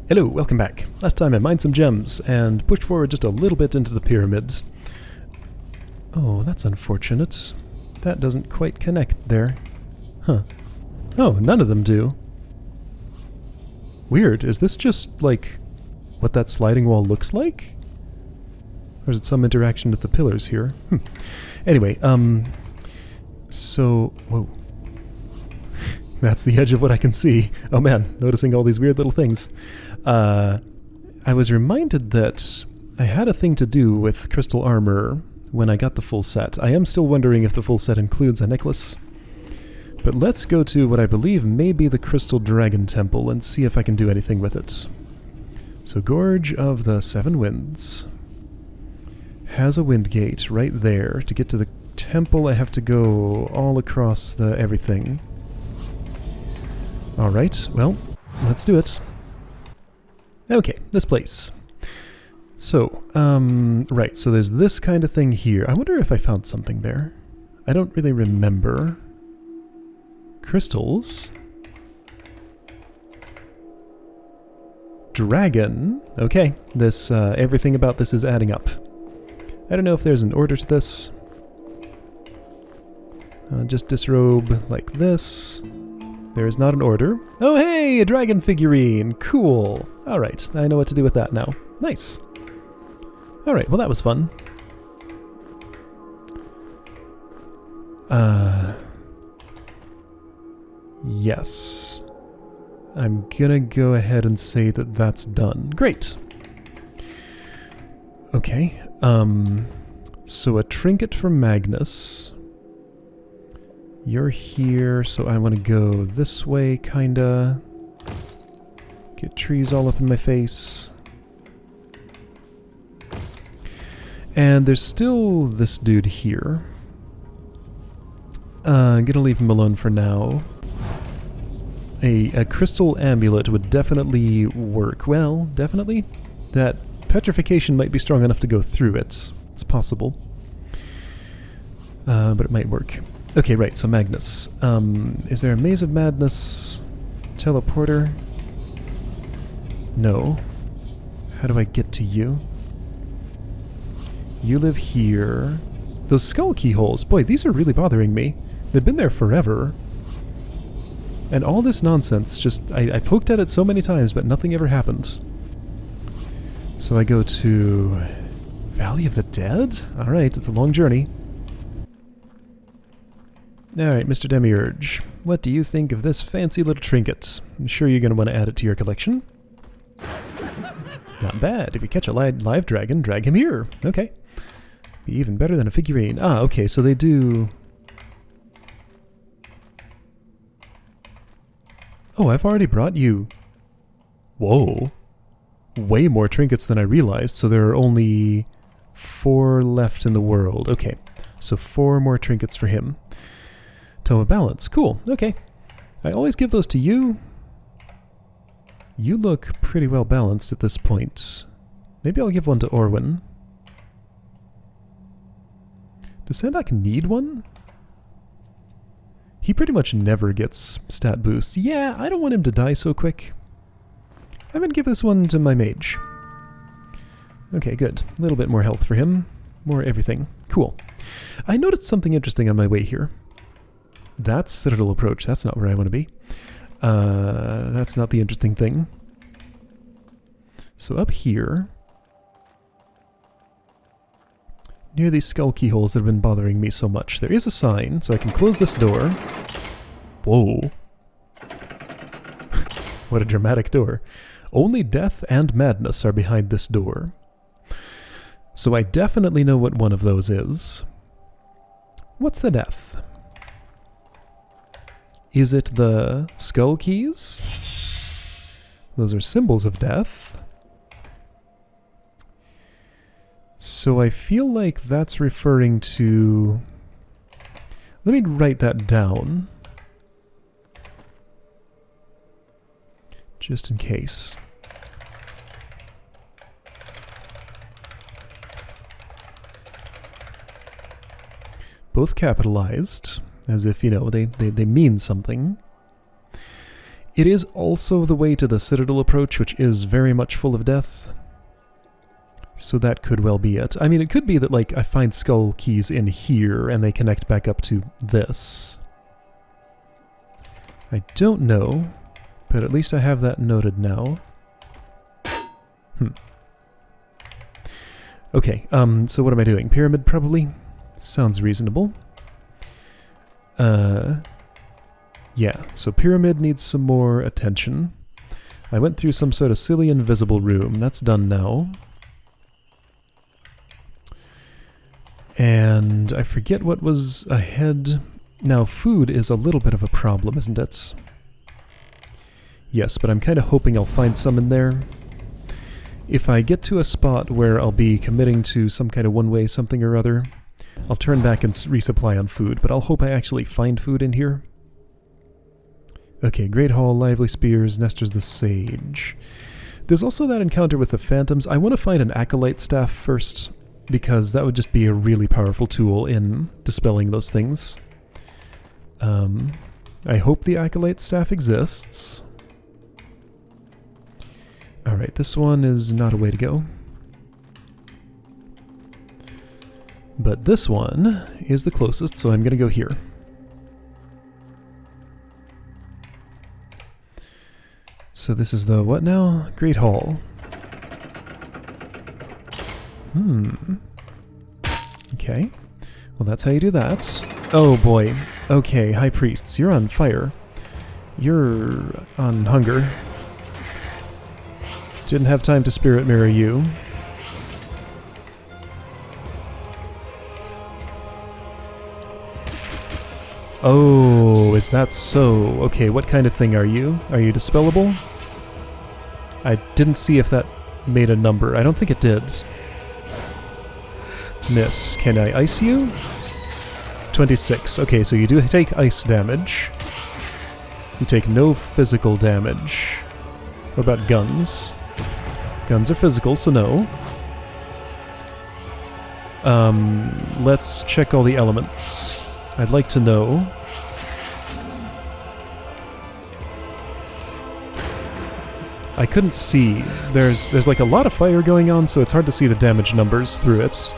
Hello, welcome back. Last time I mined some gems and pushed forward just a little bit into the pyramids. Oh, that's unfortunate. That doesn't quite connect there. Huh. Oh, none of them do. Weird. Is this just, like, what that sliding wall looks like? Or is it some interaction with the pillars here? Anyway, so... Whoa. That's the edge of what I can see. Oh man, noticing all these weird little things. I was reminded that I had a thing to do with crystal armor when I got the full set. I am still wondering if the full set includes a necklace. But let's go to what I believe may be the Crystal Dragon Temple and see if I can do anything with it. So Gorge of the Seven Winds has a wind gate right there. To get to the temple I have to go all across the everything. Alright, well, let's do it. Okay, this place. So, right, so there's this kind of thing here. I wonder if I found something there. I don't really remember. Crystals. Dragon. Okay, this, everything about this is adding up. I don't know if there's an order to this. Just disrobe like this. There is not an order. Oh hey, a dragon figurine! Cool! Alright, I know what to do with that now. Nice. Alright, well that was fun. Yes. I'm gonna go ahead and say that that's done. Great! Okay, so a trinket for Magnus. You're here, so I want to go this way, kinda. Get trees all up in my face. And there's still this dude here. I'm gonna leave him alone for now. A crystal amulet would definitely work. Well, definitely? That petrification might be strong enough to go through it. It's possible. But it might work. Okay, right, so Magnus. Is there a Maze of Madness teleporter? No. How do I get to you? You live here. Those skull keyholes, boy, these are really bothering me. They've been there forever. And all this nonsense, just, I poked at it so many times, but nothing ever happens. So I go to Valley of the Dead? Alright, it's a long journey. Alright, Mr. Demiurge, what do you think of this fancy little trinket? I'm sure you're going to want to add it to your collection. Not bad. If you catch a live dragon, drag him here. Okay. Be even better than a figurine. Ah, okay, so they do... Oh, I've already brought you... Whoa. Way more trinkets than I realized, so there are only 4 left in the world. Okay, so 4 more trinkets for him. Tome of Balance. Cool. Okay. I always give those to you. You look pretty well balanced at this point. Maybe I'll give one to Orwin. Does Sandok need one? He pretty much never gets stat boosts. Yeah, I don't want him to die so quick. I'm going to give this one to my mage. Okay, good. A little bit more health for him. More everything. Cool. I noticed something interesting on my way here. That's Citadel Approach. That's not where I want to be. That's not the interesting thing. So up here, near these skull keyholes that have been bothering me so much, there is a sign, so I can close this door. Whoa. What a dramatic door. Only death and madness are behind this door. So I definitely know what one of those is. What's the death? Is it the skull keys? Those are symbols of death. So I feel like that's referring to... Let me write that down. Just in case. Both capitalized. As if, you know, they mean something. It is also the way to the Citadel approach, which is very much full of death. So that could well be it. I mean, it could be that, like, I find skull keys in here and they connect back up to this. I don't know, but at least I have that noted now. Okay, so what am I doing? Pyramid, probably? Sounds reasonable. Yeah, so pyramid needs some more attention. I went through some sort of silly invisible room. That's done now. And I forget what was ahead. Now, food is a little bit of a problem, isn't it? Yes, but I'm kind of hoping I'll find some in there. If I get to a spot where I'll be committing to some kind of one-way something or other, I'll turn back and resupply on food, but I'll hope I actually find food in here. Okay, Great Hall, Lively Spears, Nestor's the Sage. There's also that encounter with the Phantoms. I want to find an Acolyte Staff first, because that would just be a really powerful tool in dispelling those things. I hope the Acolyte Staff exists. Alright, this one is not a way to go. But this one is the closest, so I'm going to go here. So this is the what now? Great Hall. Okay. Well, that's how you do that. Oh boy. Okay, High Priests, you're on fire. You're on hunger. Didn't have time to Spirit Mirror you. Oh, is that so? Okay, what kind of thing are you? Are you dispellable? I didn't see if that made a number. I don't think it did. Miss. Can I ice you? 26. Okay, so you do take ice damage. You take no physical damage. What about guns? Guns are physical, so no. Let's check all the elements. I'd like to know. I couldn't see. There's like a lot of fire going on, so it's hard to see the damage numbers through it.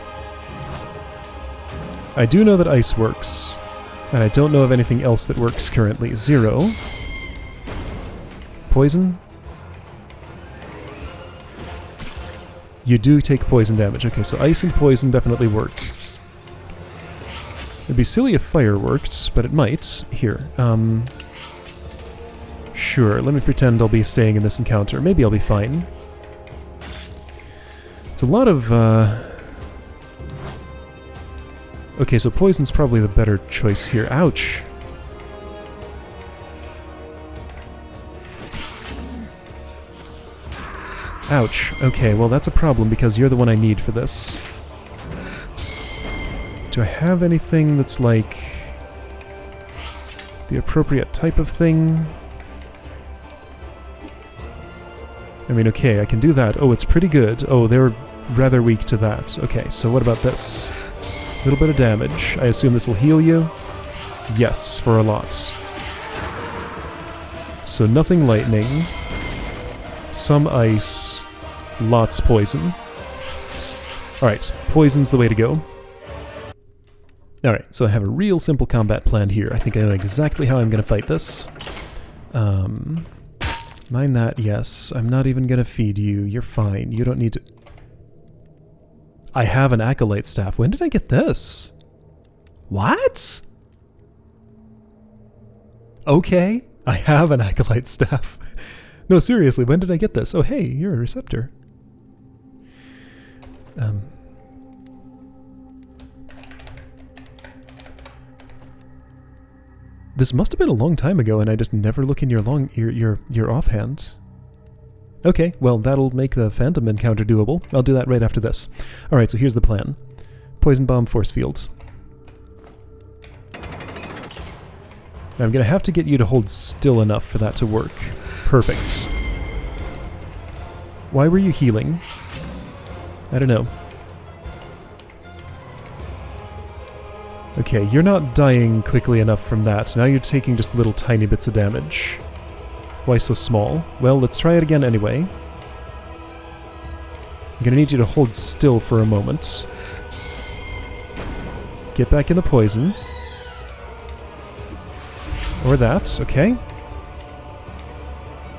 I do know that ice works, and I don't know of anything else that works currently. 0. Poison? You do take poison damage. Okay, so ice and poison definitely work. It'd be silly if fire worked, but it might. Here, sure, let me pretend I'll be staying in this encounter. Maybe I'll be fine. It's a lot of, okay, so poison's probably the better choice here. Ouch! Ouch. Okay, well that's a problem because you're the one I need for this. Do I have anything that's like the appropriate type of thing? I mean, okay, I can do that. Oh, it's pretty good. Oh, they're rather weak to that. Okay, so what about this? A little bit of damage. I assume this will heal you? Yes, for a lot. So nothing lightning. Some ice. Lots poison. Alright, poison's the way to go. Alright, so I have a real simple combat plan here. I think I know exactly how I'm going to fight this. Mind that, yes. I'm not even going to feed you. You're fine. You don't need to... I have an Acolyte Staff. When did I get this? What? Okay, I have an Acolyte Staff. No, seriously, when did I get this? Oh, hey, you're a receptor. This must have been a long time ago, and I just never look in your offhand. Okay, well, that'll make the Phantom encounter doable. I'll do that right after this. Alright, so here's the plan. Poison Bomb, Force Fields. Now, I'm going to have to get you to hold still enough for that to work. Perfect. Why were you healing? I don't know. Okay, you're not dying quickly enough from that. Now you're taking just little tiny bits of damage. Why so small? Well, let's try it again anyway. I'm gonna need you to hold still for a moment. Get back in the poison. Or that, okay.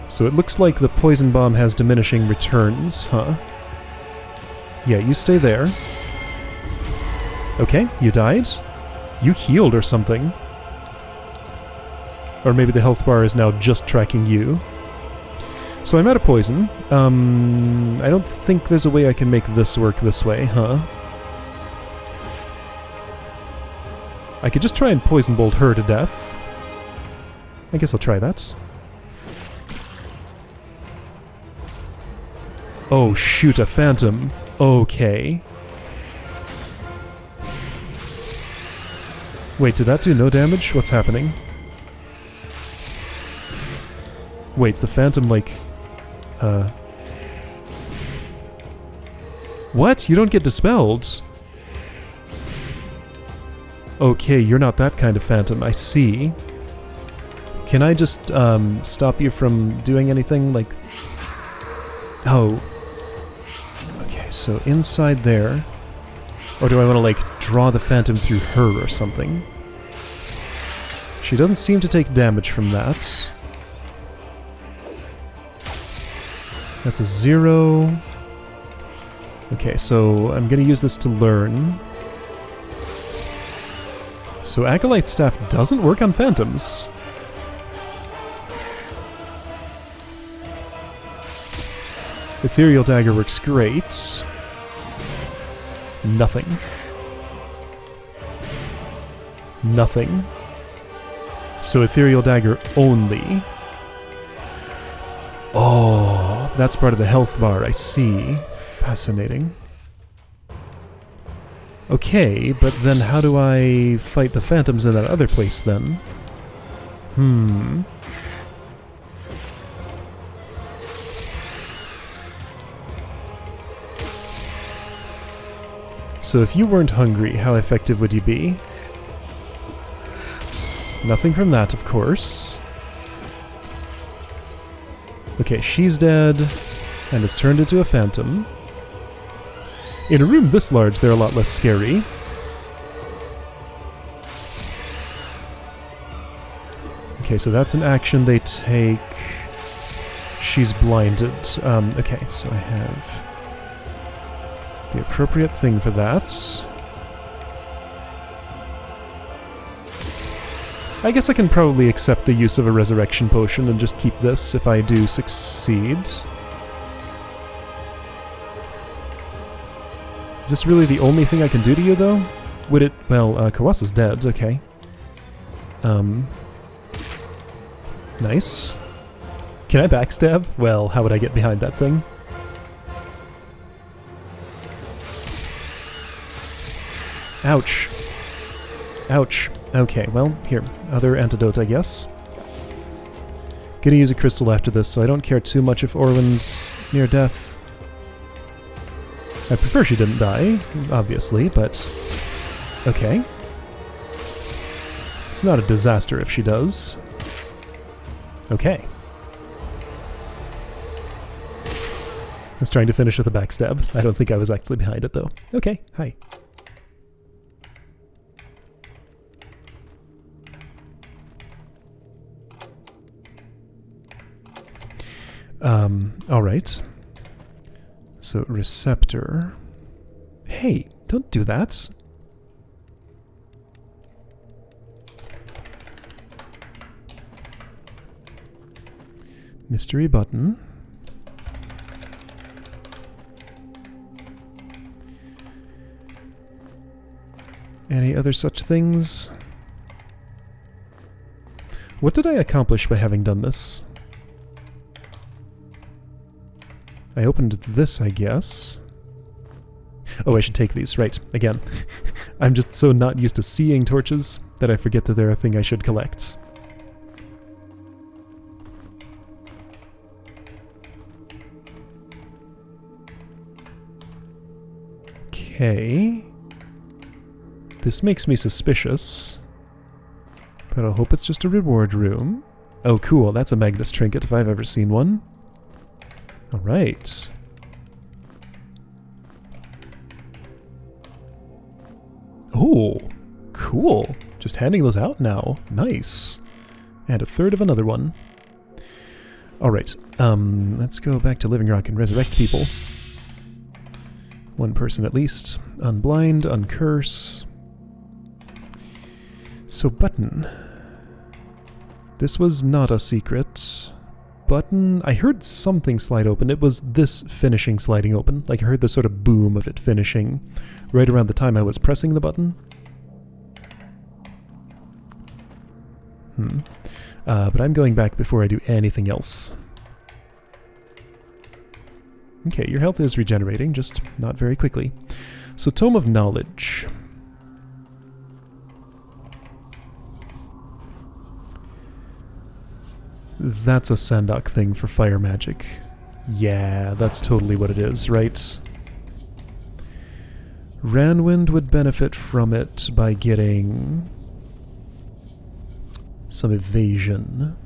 So it looks like the poison bomb has diminishing returns, huh? Yeah, you stay there. Okay, you died. You healed or something. Or maybe the health bar is now just tracking you. So I'm out of poison. I don't think there's a way I can make this work this way, huh? I could just try and poison bolt her to death. I guess I'll try that. Oh, shoot, a phantom. Okay. Wait, did that do no damage? What's happening? Wait, the phantom, like... What? You don't get dispelled? Okay, you're not that kind of phantom, I see. Can I just, stop you from doing anything? Like... Oh. Okay, so inside there... Or do I want to, like, draw the phantom through her or something? She doesn't seem to take damage from that. That's a 0. Okay, so I'm going to use this to learn. So Acolyte Staff doesn't work on phantoms. Ethereal Dagger works great. Nothing. Nothing. So Ethereal Dagger only. Oh, that's part of the health bar, I see. Fascinating. Okay, but then how do I fight the phantoms in that other place then? So if you weren't hungry, how effective would you be? Nothing from that, of course. Okay, she's dead, and has turned into a phantom. In a room this large, they're a lot less scary. Okay, so that's an action they take. She's blinded. Okay, so I have the appropriate thing for that. I guess I can probably accept the use of a resurrection potion and just keep this if I do succeed. Is this really the only thing I can do to you, though? Would it... Well, Kawasa's dead, okay. Nice. Can I backstab? Well, how would I get behind that thing? Ouch. Ouch. Okay, well, here. Other antidote, I guess. Gonna use a crystal after this, so I don't care too much if Orwin's near death. I prefer she didn't die, obviously, but... Okay. It's not a disaster if she does. Okay. I was trying to finish with a backstab. I don't think I was actually behind it, though. Okay, hi. Alright. So, receptor. Hey, don't do that. Mystery button. Any other such things? What did I accomplish by having done this? I opened this, I guess. Oh, I should take these. Right, again. I'm just so not used to seeing torches that I forget that they're a thing I should collect. Okay. This makes me suspicious. But I'll hope it's just a reward room. Oh, cool. That's a Magnus trinket if I've ever seen one. All right. Oh, cool. Just handing those out now. Nice. And a third of another one. All right. Let's go back to Living Rock and resurrect people. One person at least. Unblind, uncurse. So button. This was not a secret. Button. I heard something slide open. It was this finishing sliding open. Like I heard the sort of boom of it finishing right around the time I was pressing the button. But I'm going back before I do anything else. Okay, your health is regenerating, just not very quickly. So, Tome of Knowledge. That's a Sandok thing for fire magic. Yeah, that's totally what it is, right? Ranwind would benefit from it by getting some evasion.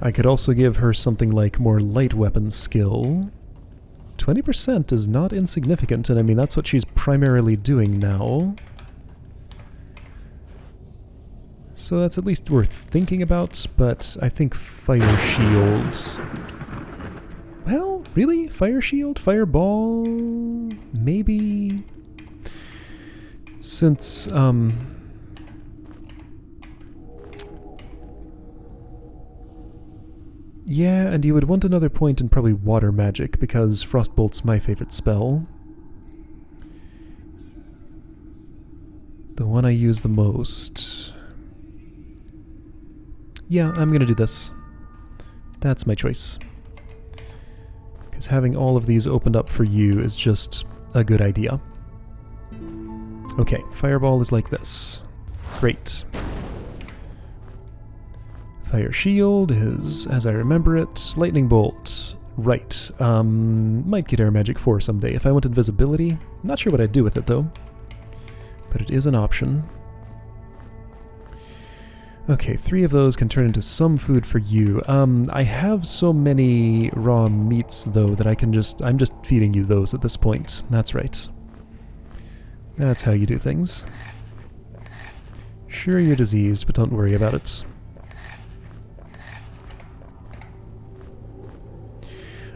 I could also give her something like more light weapon skill. 20% is not insignificant, and I mean that's what she's primarily doing now. So that's at least worth thinking about, but I think Fire Shield... Well, really? Fire Shield? Fireball? Maybe? Since, yeah, and you would want another point in probably Water Magic, because Frostbolt's my favorite spell. The one I use the most. Yeah, I'm gonna do this. That's my choice. Because having all of these opened up for you is just a good idea. Okay, Fireball is like this. Great. Fire Shield is, as I remember it, Lightning Bolt. Right. Might get Air Magic 4 someday. If I want invisibility, not sure what I'd do with it though. But it is an option. Okay, 3 of those can turn into some food for you. I have so many raw meats though that I'm just feeding you those at this point. That's right. That's how you do things. Sure, you're diseased, but don't worry about it.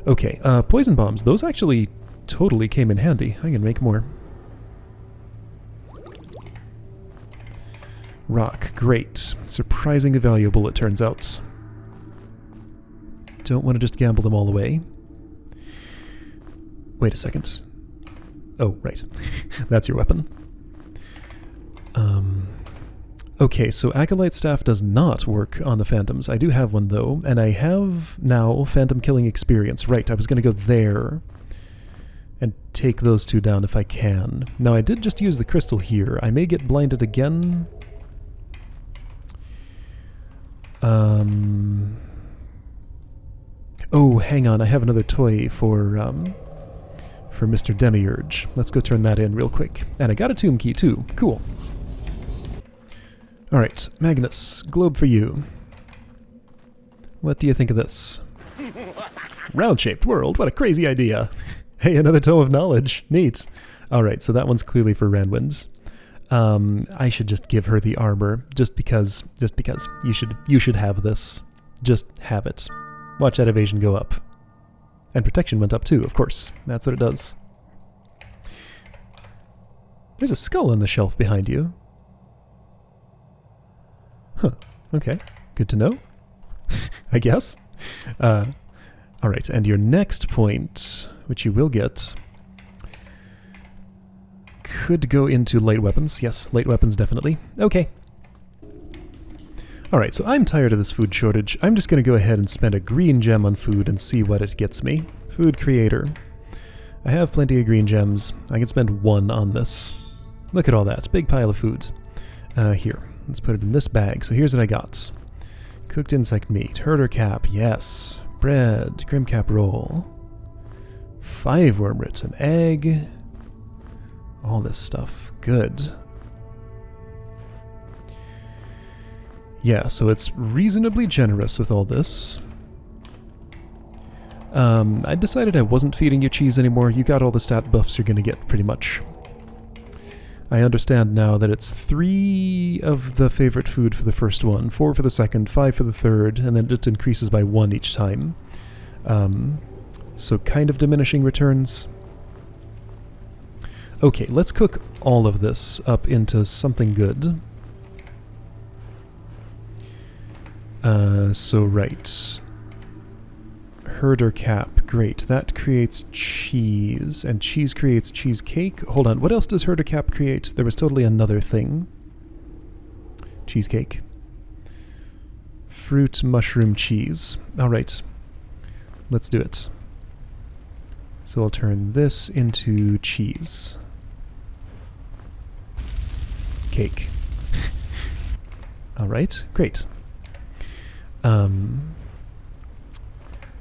Okay, poison bombs. Those actually totally came in handy. I can make more. Rock. Great. Surprisingly valuable, it turns out. Don't want to just gamble them all away. Wait a second. Oh, right. That's your weapon. Okay, so Acolyte Staff does not work on the Phantoms. I do have one, though, and I have now Phantom Killing Experience. Right, I was going to go there and take those 2 down if I can. Now, I did just use the crystal here. I may get blinded again. Oh, hang on. I have another toy for Mr. Demiurge. Let's go turn that in real quick. And I got a tomb key, too. Cool. Alright, Magnus, globe for you. What do you think of this? Round-shaped world, what a crazy idea. Hey, another Tome of Knowledge. Neat. Alright, so that one's clearly for Ranwind. I should just give her the armor, just because you should have this. Just have it. Watch that evasion go up. And protection went up too, of course. That's what it does. There's a skull on the shelf behind you. Huh. Okay. Good to know. I guess. Alright, and your next point, which you will get, could go into light weapons. Yes, light weapons definitely. Okay. Alright, so I'm tired of this food shortage. I'm just going to go ahead and spend a green gem on food and see what it gets me. Food creator. I have plenty of green gems. I can spend 1 on this. Look at all that. Big pile of food. Here. Let's put it in this bag. So here's what I got. Cooked insect meat. Herder cap. Yes. Bread. Grim cap roll. 5 wormrits. An egg. All this stuff. Good. Yeah, so it's reasonably generous with all this. I decided I wasn't feeding you cheese anymore. You got all the stat buffs you're going to get, pretty much. I understand now that it's 3 of the favorite food for the first one, 4 for the second, 5 for the third, and then it just increases by 1 each time. So kind of diminishing returns. Okay, let's cook all of this up into something good. So right. Herder cap, great. That creates cheese, and cheese creates cheesecake. Hold on, what else does herder cap create? There was totally another thing. Cheesecake. Fruit, mushroom, cheese. Alright. Let's do it. So I'll turn this into cheese. Cake. Alright, great.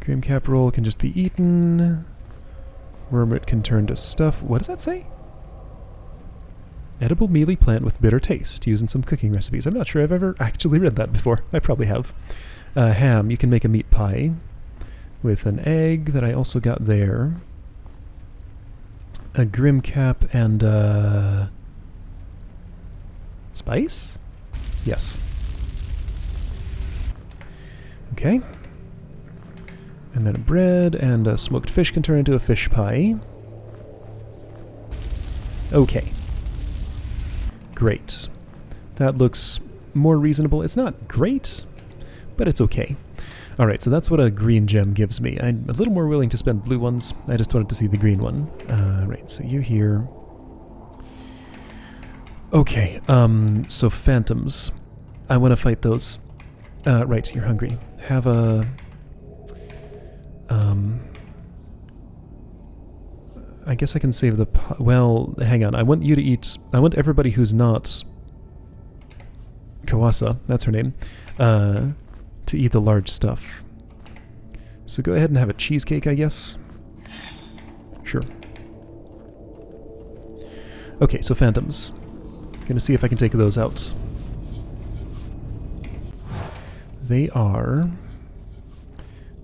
Cream cap roll can just be eaten. Wormroot can turn to stuff. What does that say? Edible mealy plant with bitter taste, used in some cooking recipes. I'm not sure I've ever actually read that before. I probably have. Ham, you can make a meat pie with an egg that I also got there. A grim cap and spice? Yes. Okay. And then a bread and a smoked fish can turn into a fish pie. Okay. Great. That looks more reasonable. It's not great, but it's okay. Alright, so that's what a green gem gives me. I'm a little more willing to spend blue ones. I just wanted to see the green one. Right, so you here. Okay, so phantoms. I want to fight those. Right, you're hungry. Have a... I guess I can save the... Well, hang on. I want you to eat... I want everybody who's not... Kawasa, that's her name, to eat the large stuff. So go ahead and have a cheesecake, I guess. Sure. Okay, so phantoms. Gonna see if I can take those out. They are...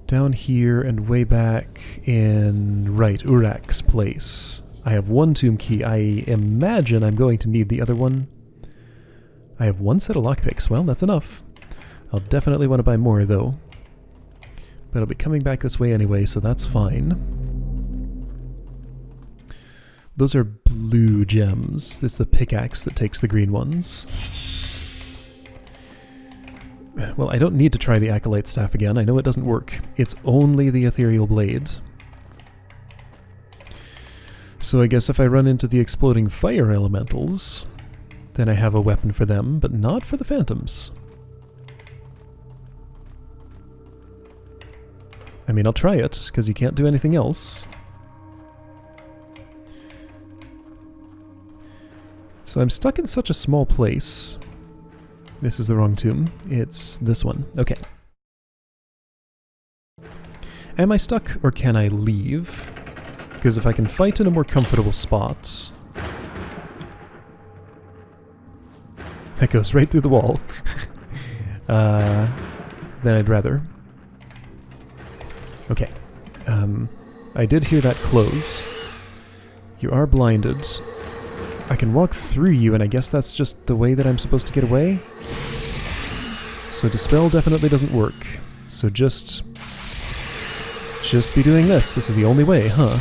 down here and way back in... Right, Urak's place. I have one tomb key. I imagine I'm going to need the other one. I have one set of lockpicks. Well, that's enough. I'll definitely want to buy more, though. But I'll be coming back this way anyway, so that's fine. Those are blue gems. It's the pickaxe that takes the green ones. Well, I don't need to try the Acolyte Staff again. I know it doesn't work. It's only the Ethereal Blade. So I guess if I run into the exploding fire elementals, then I have a weapon for them, but not for the phantoms. I mean, I'll try it, because you can't do anything else. So I'm stuck in such a small place. This is the wrong tomb. It's this one. Okay. Am I stuck, or can I leave? Because if I can fight in a more comfortable spot... That goes right through the wall. Then I'd rather. Okay. I did hear that close. You are blinded. I can walk through you, and I guess that's just the way that I'm supposed to get away? So Dispel definitely doesn't work. So just be doing this. This is the only way, huh?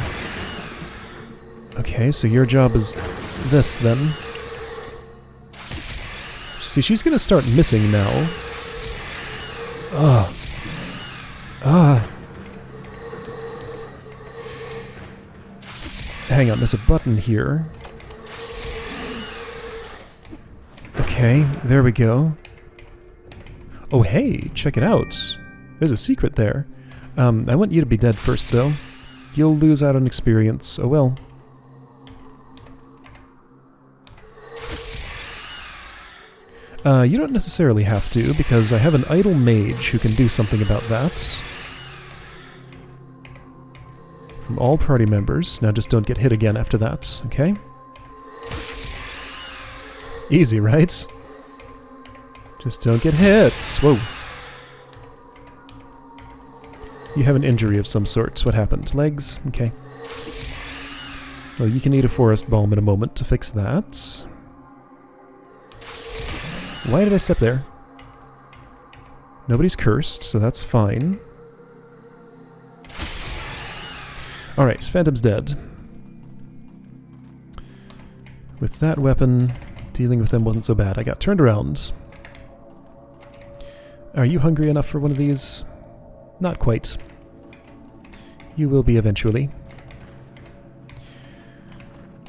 Okay, so your job is this, then. See, she's gonna start missing now. Ugh. Ah. Hang on, there's a button here. Okay, there we go. Oh hey, check it out. There's a secret there. I want you to be dead first, though. You'll lose out on experience. Oh well. You don't necessarily have to, because I have an idle mage who can do something about that. From all party members. Now just don't get hit again after that, okay? Easy, right? Just don't get hit! Whoa. You have an injury of some sort. What happened? Legs? Okay. Well, you can eat a forest balm in a moment to fix that. Why did I step there? Nobody's cursed, so that's fine. Alright, Phantom's dead. With that weapon, dealing with them wasn't so bad. I got turned around. Are you hungry enough for one of these? Not quite. You will be eventually.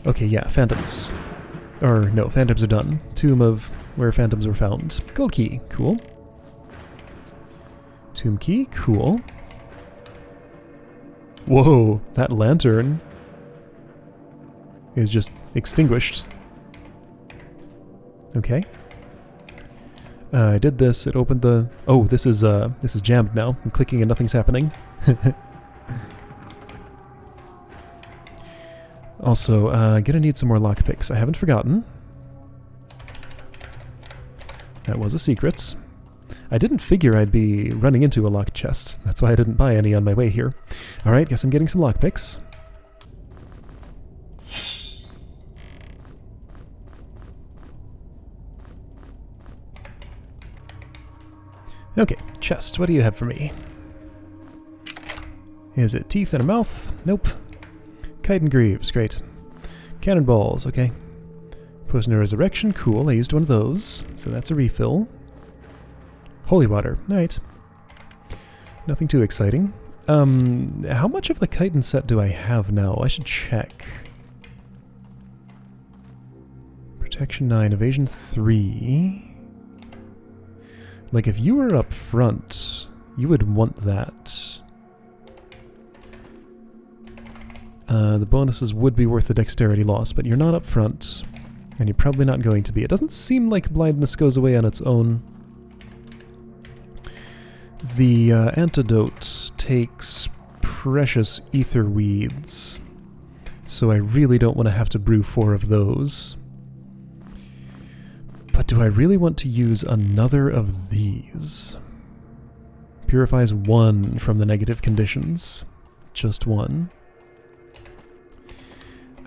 Okay, yeah, phantoms. Or, no, phantoms are done. Tomb of where phantoms were found. Gold key, cool. Tomb key, cool. Whoa, that lantern is just extinguished. Okay. I did this, it opened the... Oh, this is jammed now. I'm clicking and nothing's happening. Also, gonna need some more lockpicks. I haven't forgotten. That was a secret. I didn't figure I'd be running into a locked chest. That's why I didn't buy any on my way here. Alright, guess I'm getting some lockpicks. Okay, chest, what do you have for me? Is it teeth and a mouth? Nope. Chitin Greaves, great. Cannonballs, okay. Potion of Resurrection, cool, I used one of those, so that's a refill. Holy water, alright. Nothing too exciting. How much of the chitin set do I have now? I should check. Protection 9, Evasion 3... Like, if you were up front, you would want that. The bonuses would be worth the dexterity loss, but you're not up front, and you're probably not going to be. It doesn't seem like blindness goes away on its own. The antidote takes precious ether weeds, so I really don't want to have to brew 4 of those. But do I really want to use another of these? Purifies 1 from the negative conditions. Just 1.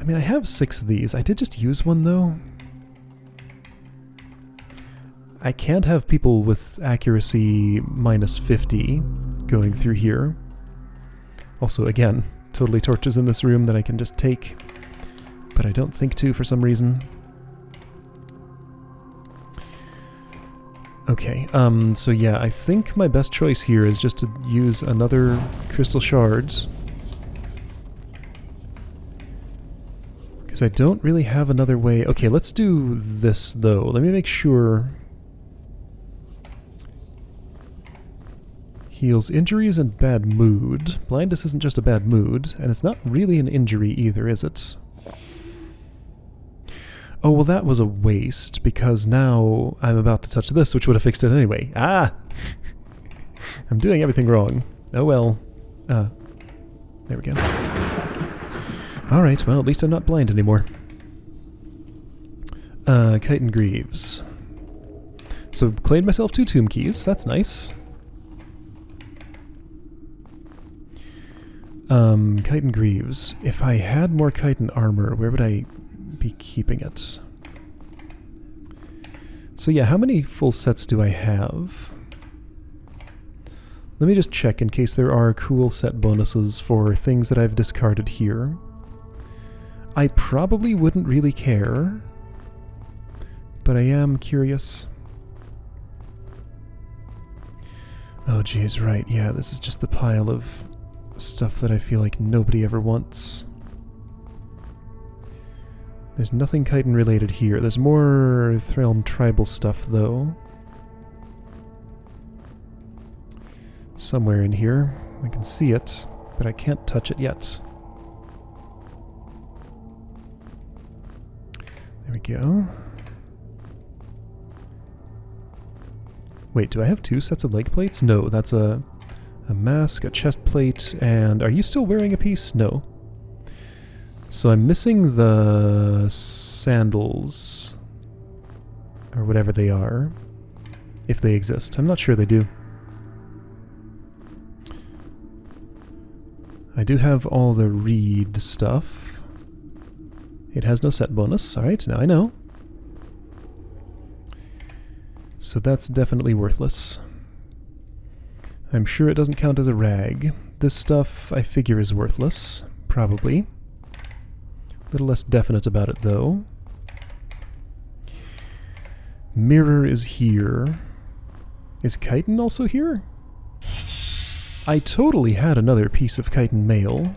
I mean, I have 6 of these. I did just use one, though. I can't have people with accuracy minus 50 going through here. Also, again, totally torches in this room that I can just take. But I don't think to for some reason. Okay, so yeah, I think my best choice here is just to use another crystal shards. Because I don't really have another way... Okay, let's do this, though. Let me make sure... Heals injuries and bad mood. Blindness isn't just a bad mood, and it's not really an injury either, is it? Oh, well that was a waste, because now I'm about to touch this, which would have fixed it anyway. Ah! I'm doing everything wrong. Oh well. There we go. Alright, well at least I'm not blind anymore. Chitin Greaves. So, claimed myself 2 tomb keys, that's nice. Chitin Greaves. If I had more chitin armor, where would I be keeping it? So yeah, how many full sets do I have? Let me just check in case there are cool set bonuses for things that I've discarded here. I probably wouldn't really care, but I am curious. Oh geez, right, yeah, this is just the pile of stuff that I feel like nobody ever wants. There's nothing chitin related here. There's more Threlm tribal stuff, though. Somewhere in here. I can see it, but I can't touch it yet. There we go. Wait, do I have 2 sets of leg plates? No, that's a mask, a chest plate, and... Are you still wearing a piece? No. So I'm missing the sandals, or whatever they are. if they exist. I'm not sure they do. I do have all the read stuff. It has no set bonus. Alright, now I know. So that's definitely worthless. I'm sure it doesn't count as a rag. This stuff I figure is worthless. Probably. A little less definite about it though. Mirror is here. Is chitin also here? I totally had another piece of chitin mail.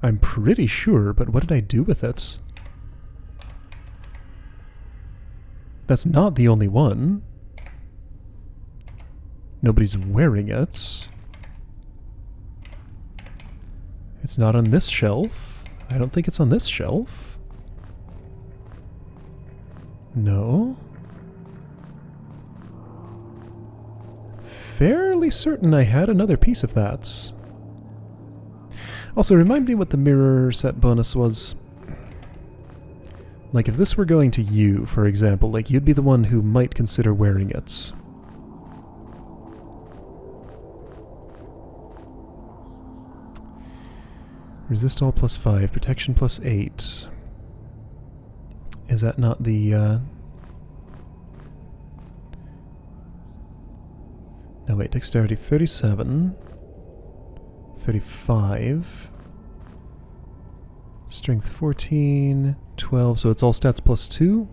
I'm pretty sure, but what did I do with it? That's not the only one. Nobody's wearing it. It's not on this shelf. I don't think it's on this shelf. No. Fairly certain I had another piece of that. Also, remind me what the mirror set bonus was. Like, if this were going to you, for example, like, you'd be the one who might consider wearing it. Resist all +5, protection +8. Is that not the, No, wait, dexterity 37, 35, strength 14, 12, so it's all stats +2?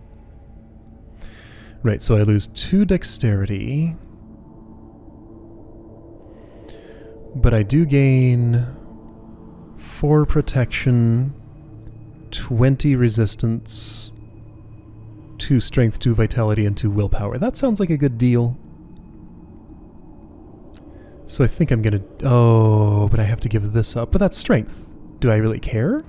Right, so I lose 2 dexterity, but I do gain 4 protection, 20 resistance, 2 strength, 2 vitality, and 2 willpower. That sounds like a good deal. So I think I'm gonna... Oh, but I have to give this up. But that's strength. Do I really care?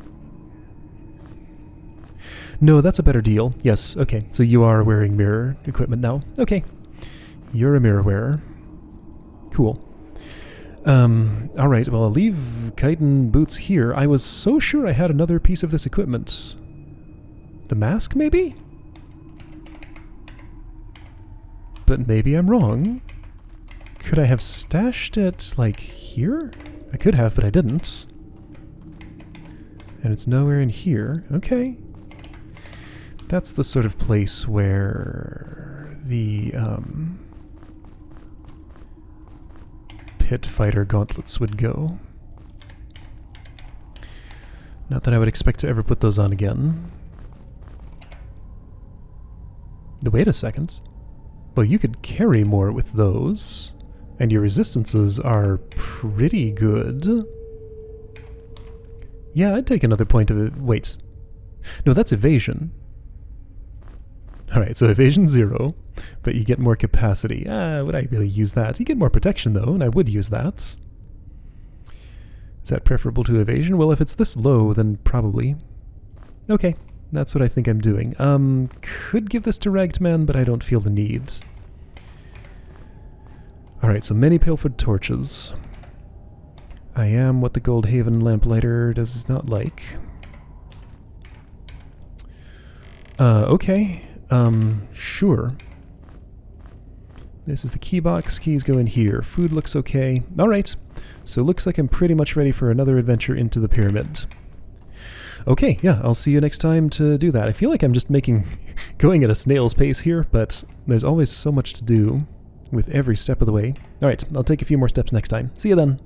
No, that's a better deal. Yes, okay. So you are wearing mirror equipment now. Okay. You're a mirror wearer. Cool. Alright, well, I'll leave chitin boots here. I was so sure I had another piece of this equipment. The mask, maybe? But maybe I'm wrong. Could I have stashed it, like, here? I could have, but I didn't. And it's nowhere in here. Okay. That's the sort of place where the, pit fighter gauntlets would go. Not that I would expect to ever put those on again. Wait a second. Well, you could carry more with those. And your resistances are pretty good. Yeah, I'd take another point of it. Wait. No, that's evasion. Alright, so evasion 0, but you get more capacity. Would I really use that? You get more protection, though, and I would use that. Is that preferable to evasion? Well, if it's this low, then probably. Okay, that's what I think I'm doing. Could give this to Ragtman, but I don't feel the need. Alright, so many pilfered torches. I am what the Goldhaven lamplighter does not like. Okay. Sure. This is the key box. Keys go in here. Food looks okay. Alright. So it looks like I'm pretty much ready for another adventure into the pyramid. Okay, yeah, I'll see you next time to do that. I feel like I'm just going at a snail's pace here, but there's always so much to do with every step of the way. Alright, I'll take a few more steps next time. See you then.